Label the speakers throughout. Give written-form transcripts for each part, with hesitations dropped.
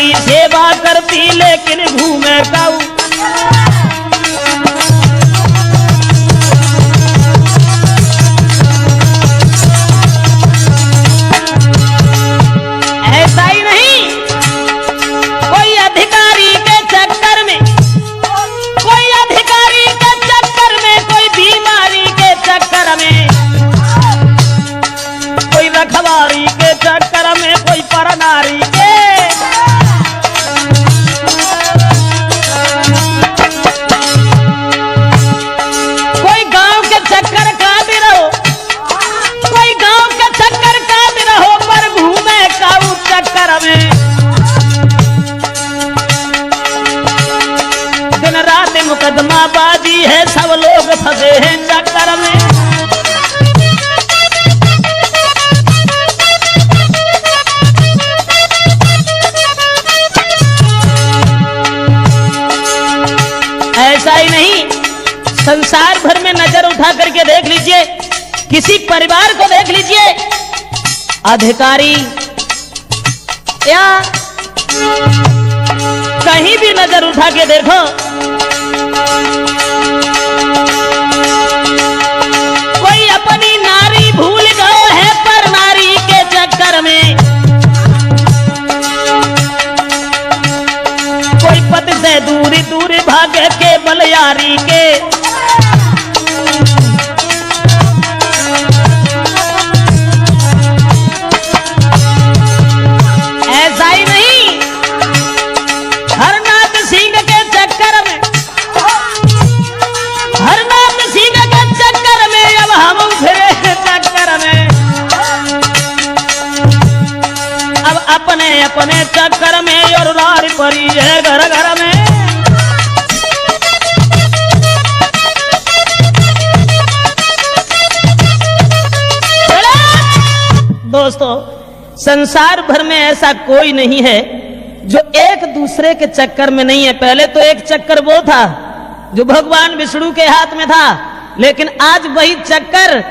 Speaker 1: की सेवा करती लेकिन घूमे काऊ। ऐसा ही नहीं, कोई अधिकारी के चक्कर में, कोई अधिकारी के चक्कर में, कोई बीमारी के चक्कर में, कोई रखवारी के चक्कर में, कोई परनारी के, कोई गांव के चक्कर का भी रहो, कोई गांव के चक्कर का भी रहो, पर घूमे काऊ चक्कर में। दिन रात मुकदमा बाजी है, सब लोग फंसे हैं चक्कर में। ऐसा ही नहीं, संसार भर में नजर उठा करके देख लीजिए, किसी परिवार को देख लीजिए, अधिकारी या कहीं भी नजर उठा के देखो, कोई अपनी नारी भूल गए है पर नारी के चक्कर में, कोई पति से दूरी दूरी भागे केवल यारी के, ऐसा ही नहीं, हरनाथ सिंह के चक्कर में, हरनाथ सिंह के चक्कर में अब हम फिरे चक्कर में, अब अपने अपने चक्कर में और रार परी है घर घर में। दोस्तों, संसार भर में ऐसा कोई नहीं है जो एक दूसरे के चक्कर में नहीं है। पहले तो एक चक्कर वो था जो भगवान विष्णु के हाथ में था, लेकिन आज वही चक्कर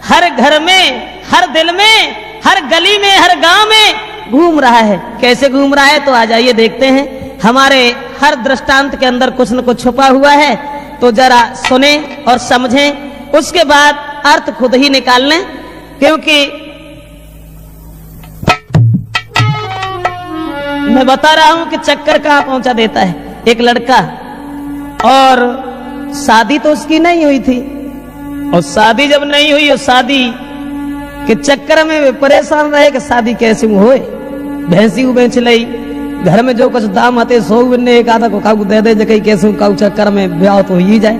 Speaker 1: हर घर में, हर दिल में, हर गली में, हर गांव में घूम रहा है। कैसे घूम रहा है तो आ जाइए देखते हैं। हमारे हर दृष्टांत के अंदर कुछ न कुछ छुपा हुआ है, तो जरा सुने और समझें, उसके बाद अर्थ खुद ही निकाल लें। क्योंकि मैं बता रहा हूं कि चक्कर कहां पहुंचा देता है। एक लड़का, और शादी तो उसकी नहीं हुई थी, और शादी जब नहीं हुई, और शादी के चक्कर में परेशान रहे कि शादी कैसे होए। भैंसी बेच लई, घर में जो कुछ दाम आते सो ने एक आधा को काऊ दे दे, जगह कैसे काऊ चक्कर में ब्याह तो हो ही जाए।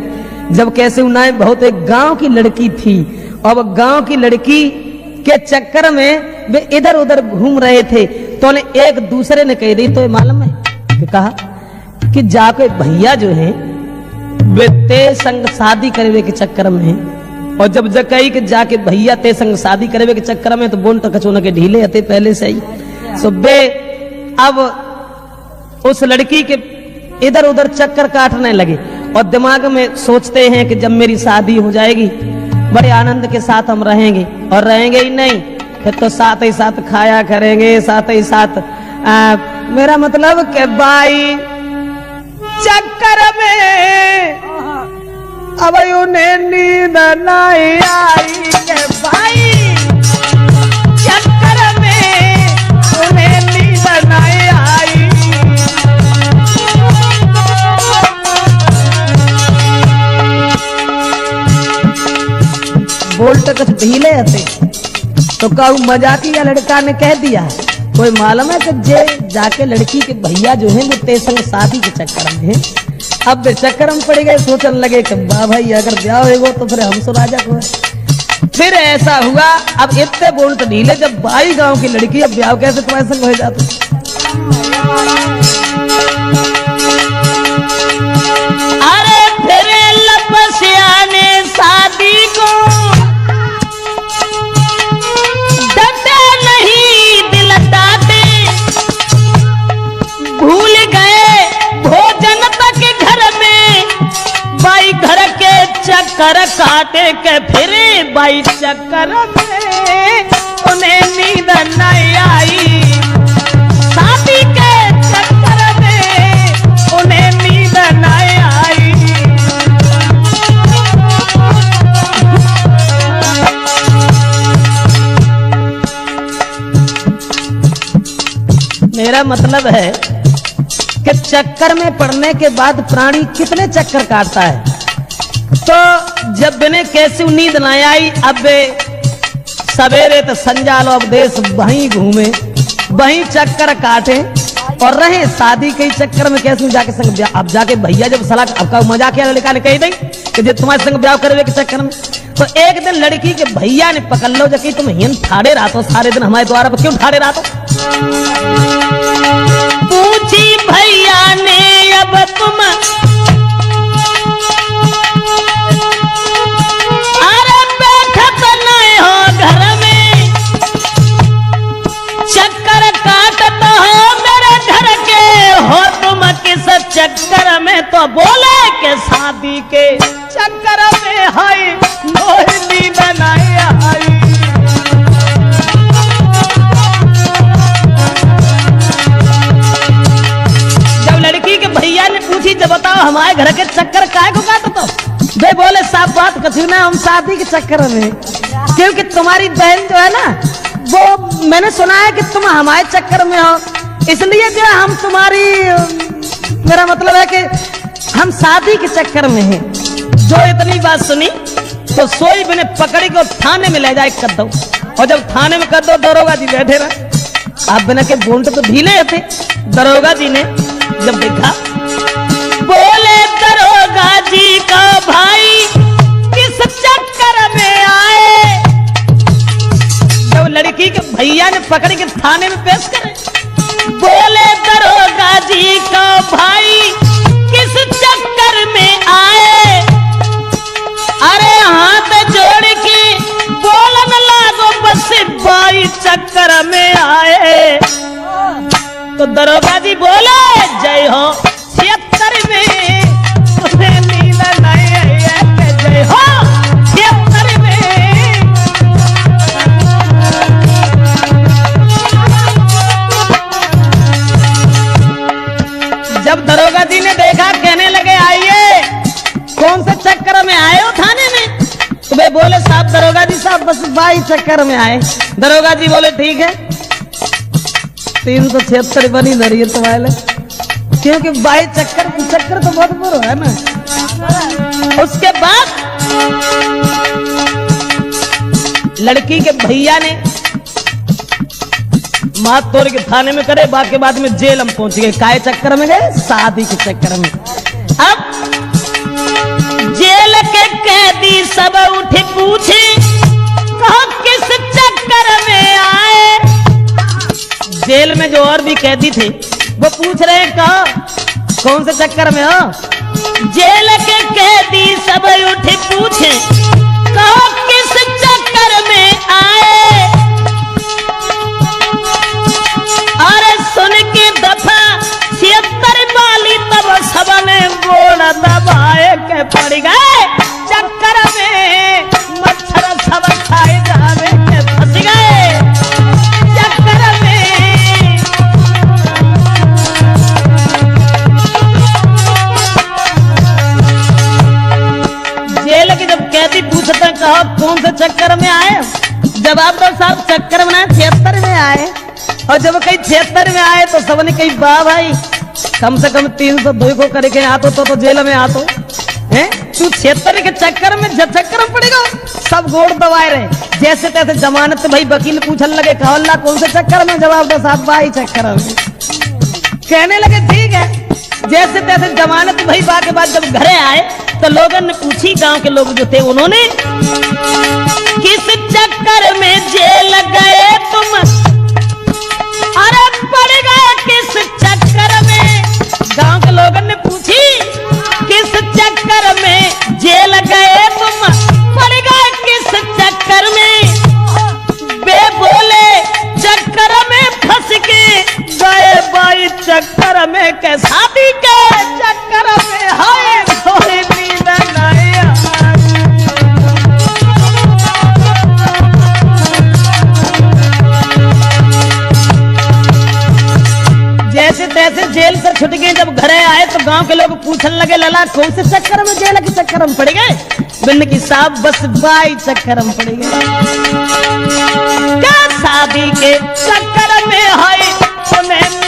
Speaker 1: जब कैसे उन्हें बहुत, एक गांव की लड़की थी, अब गांव की लड़की के चक्कर में वे इधर उधर घूम रहे थे, तो एक दूसरे ने कह दी, तो मालूम है कि कहा कि जाके भैया जो है वे ते संग शादी करवे के चक्कर में, और जब जकई के जाके भैया ते संग शादी करवे के चक्कर में, तो बोन तो कचोना के ढीले आते पहले से ही। सो बे अब उस लड़की के इधर उधर चक्कर काटने लगे, और दिमाग में सोचते हैं कि जब मेरी शादी हो जाएगी बड़े आनंद के साथ हम रहेंगे, और रहेंगे ही नहीं फिर तो साथ ही साथ खाया करेंगे, साथ ही साथ मेरा मतलब कि भाई चक्कर में अब उन्हें नींद नहीं आई के भाई, चक्कर में उन्हें नींद नहीं आई। बोलते कुछ ढीले आते, तो कहू मजाकिया लड़का ने कह दिया, कोई मालूम है कि जे जाके लड़की के भैया जो है वो ते संग शादी के चक्कर में है। अब वे चक्कर में पड़ गए, सोचने लगे कि वाह भाई अगर ब्याह होगा तो फिर हम राजा को। फिर ऐसा हुआ, अब इतने बोल्ट ढीले, जब बाई गांव की लड़की, अब ब्याह कैसे तुम्हारे संग हो जाता। अरे फिर लपसिया ने शादी को भूल गए भोजन तक घर में, बाई घर के चक्कर काटे के फिरे, बाई चक्कर में उन्हें नींद नहीं आई। शादी के मेरा मतलब है कि चक्कर में पड़ने के बाद प्राणी कितने चक्कर काटता है। तो जब मैंने कैसी नींद ना आई, अब सवेरे तो संजाल अब देश वहीं घूमे, वहीं चक्कर काटे और रहे शादी के चक्कर में। कैसे जाके संग ब्याह, अब जाके भैया जब सलाह आपका मजाक किया लड़का ने कही दी कि जब तुम्हारे संग ब्याह करवे के चक्कर में, तो एक दिन लड़की के भैया ने पकड़ लो जबकि तुम हिन ठाड़े रहते सारे दिन हमारे द्वारा पर क्यों ठाड़े रहते। पूछी भैया ने अब तुम अरे बैठत नहीं हो घर में, चक्कर काटत हो मेरे घर के हो तुम किस चक्कर में। तो बोले के शादी के चक्कर में हाय मोहिनी बनाई आई। जब लड़की के भैया ने पूछी जब बताओ हमारे घर के चक्कर काहे को काटत हो, वे बोले साफ बात कछु ना, हम शादी के चक्कर में, क्योंकि तुम्हारी बहन जो है ना वो मैंने सुना है कि तुम हमारे चक्कर में हो, इसलिए जो हम तुम्हारी, मेरा मतलब है कि हम शादी के चक्कर में हैं। जो इतनी बात सुनी तो सोई मैंने पकड़ी को थाने में ले जाए कर दो, और जब थाने में कर दो दरोगा जी बैठे रहे। आप बिना के बोंट तो ढीले थे। दरोगा जी ने जब देखा बोले दरोगा जी का भाई किस चक्कर में आए। जब लड़की के भैया ने पकड़ के थाने में पेश करे, बोले दरोगा जी का भाई किस चक्कर में आए। अरे हाथ जोड़ के बोलन लागो बस बाई चक्कर में आए। तो दरोगा जी बोले जय हो 76 में तुम्हें नींद नहीं आई है, जय हो 76 में। जब दरोगा जी ने देखा कहने लगे आइए कौन से चक्कर में आए हो थाने में। तो वे बोले साहब दरोगा जी साहब बस 22 चक्कर में आए। दरोगा जी बोले ठीक है 376 बनी धरी है तुम्हारे, क्योंकि 22 चक्कर तो बहुत बुरा है ना। उसके बाद लड़की के भैया ने मात तोड़ के थाने में करे, बाकी बाद में जेल हम पहुंच गए। काय चक्कर में गए? शादी के चक्कर में। अब जेल के कैदी सब उठे पूछे कहा किस चक्कर में आए। जेल में जो और भी कैदी थे वो पूछ रहे कहा कौन से चक्कर में हो। जेल के कैदी सब उठे पूछे कहा किस चक्कर में आए। अरे सुन के दफा 76 वाली तब सबने बोल दबाए के पड़ गए चक्कर में। मच्छर सब खाए जावे के फंस गए चक्कर में। जेल के जब कैदी पूछते कहा कौन से चक्कर में आए, जवाब दो साहब चक्कर में 76 में आए। और जब कहीं 76 में आए तो सबने कही वाह भाई कम से कम 302 को करके आतो तो जेल में आतो हैं तू 76 के चक्कर में चक्कर में पड़ेगा। सब गोड़ दबाए रहे जैसे तैसे जमानत भाई वकील पूछने लगे कहा कौन से चक्कर में, जवाब दो साहब 22 चक्कर में। कहने लगे ठीक है जैसे तैसे जमानत भाई बा के बाद जब घरे आए तो लोगों ने पूछी, गांव के लोग जो थे उन्होंने किस चक्कर में जेल गए तुम। अरे पड़ गए किस चक्कर में। गांव के लोगों ने पूछी किस चक्कर में जेल गए तुम, पड़ गए किस चक्कर में। बे बोले चक्कर में फंस के गए बाई चक्कर में के शादी के चक्कर में। हाय थोड़ी नींद नहीं जैसे तैसे जेल से छूट गए। जब घरे आए तो गांव के लोग पूछने लगे लला कौन से चक्कर में जेल के चक्कर में पड़ गए। बिन की साहब बस 22 चक्कर में पड़ गए। क्या शादी के चक्कर में है तुम्हें